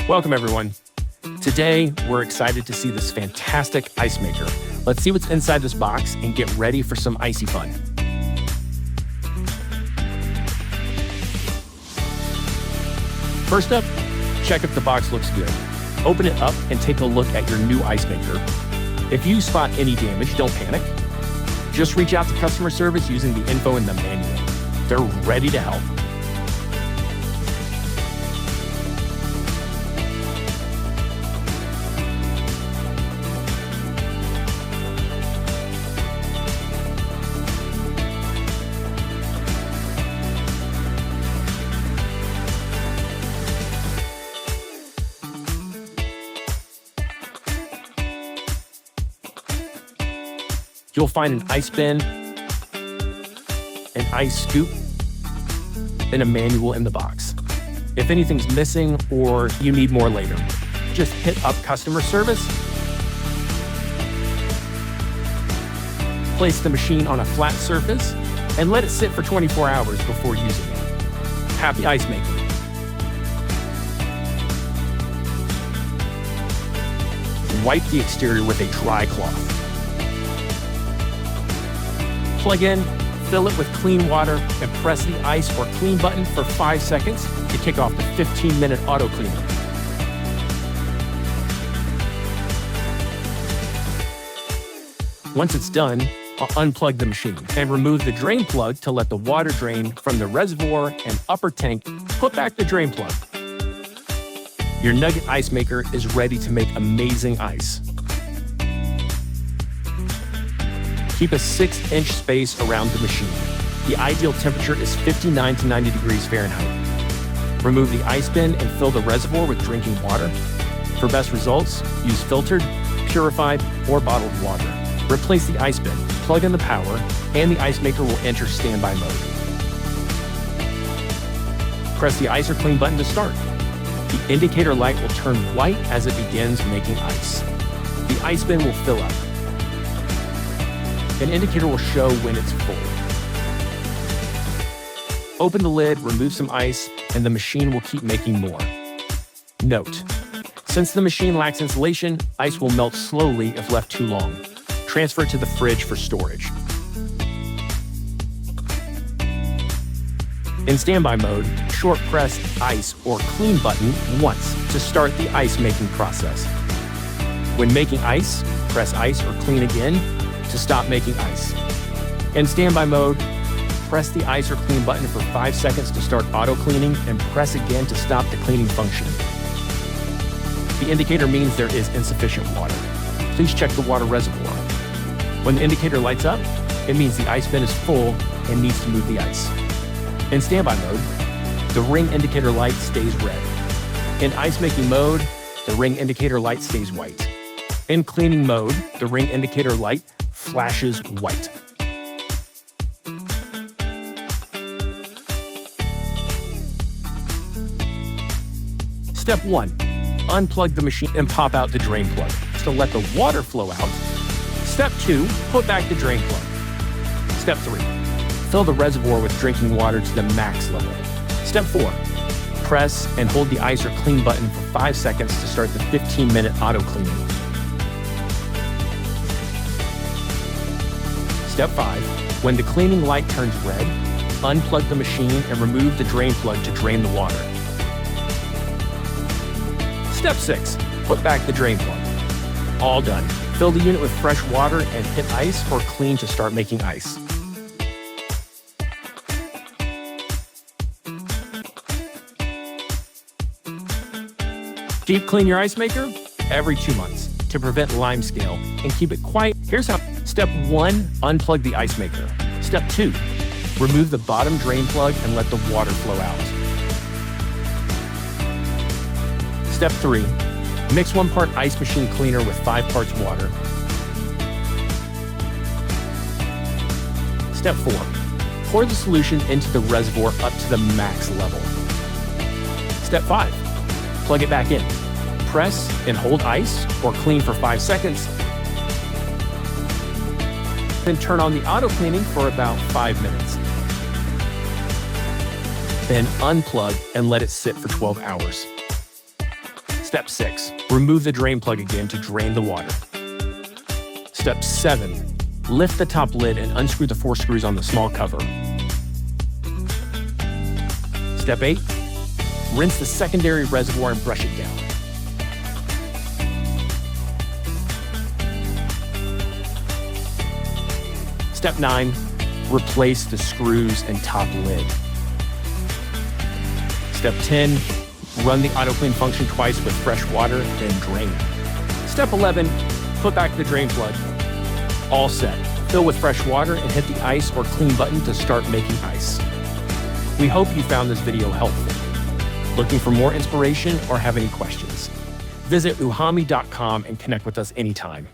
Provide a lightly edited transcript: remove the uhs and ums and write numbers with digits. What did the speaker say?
Welcome everyone. Today, we're excited to see this fantastic ice maker. Let's see what's inside this box and get ready for some icy fun. First up, check if the box looks good. Open it up and take a look at your new ice maker. If you spot any damage, don't panic. Just reach out to customer service using the info in the manual. They're ready to help. You'll find an ice bin, an ice scoop, and a manual in the box. If anything's missing or you need more later, just hit up customer service, place the machine on a flat surface, and let it sit for 24 hours before using it. Happy ice making. Wipe the exterior with a dry cloth. Plug in, fill it with clean water, and press the ice or clean button for 5 seconds to kick off the 15-minute auto cleaner. Once it's done, I'll unplug the machine and remove the drain plug to let the water drain from the reservoir and upper tank. Put back the drain plug. Your Nugget ice maker is ready to make amazing ice. Keep a 6-inch space around the machine. The ideal temperature is 59 to 90 degrees Fahrenheit. Remove the ice bin and fill the reservoir with drinking water. For best results, use filtered, purified, or bottled water. Replace the ice bin, plug in the power, and the ice maker will enter standby mode. Press the ice or clean button to start. The indicator light will turn white as it begins making ice. The ice bin will fill up. An indicator will show when it's full. Open the lid, remove some ice, and the machine will keep making more. Note: since the machine lacks insulation, ice will melt slowly if left too long. Transfer it to the fridge for storage. In standby mode, short press ice or clean button once to start the ice making process. When making ice, press ice or clean again to stop making ice. In standby mode, press the ice or clean button for 5 seconds to start auto cleaning and press again to stop the cleaning function. The indicator means there is insufficient water. Please check the water reservoir. When the indicator lights up, it means the ice bin is full and needs to move the ice. In standby mode, the ring indicator light stays red. In ice making mode, the ring indicator light stays white. In cleaning mode, the ring indicator light flashes white. Step 1. Unplug the machine and pop out the drain plug to let the water flow out. Step 2. Put back the drain plug. Step 3. Fill the reservoir with drinking water to the max level. Step 4. Press and hold the ice or clean button for 5 seconds to start the 15-minute auto cleaning. Step 5. When the cleaning light turns red, unplug the machine and remove the drain plug to drain the water. Step 6. Put back the drain plug. All done. Fill the unit with fresh water and hit ice or clean to start making ice. Deep clean your ice maker every 2 months to prevent lime scale and keep it quiet. Here's how. Step 1, unplug the ice maker. Step 2, remove the bottom drain plug and let the water flow out. Step 3, mix 1 part ice machine cleaner with 5 parts water. Step 4, pour the solution into the reservoir up to the max level. Step 5, plug it back in. Press and hold ice or clean for 5 seconds. Then turn on the auto cleaning for about 5 minutes. Then unplug and let it sit for 12 hours. Step 6. Remove the drain plug again to drain the water. Step 7. Lift the top lid and unscrew the 4 screws on the small cover. Step 8. Rinse the secondary reservoir and brush it down. Step 9. Replace the screws and top lid. Step 10. Run the auto clean function twice with fresh water, then drain. Step 11. Put back the drain plug. All set. Fill with fresh water and hit the ice or clean button to start making ice. We hope you found this video helpful. Looking for more inspiration or have any questions? Visit EUHOMY.com and connect with us anytime.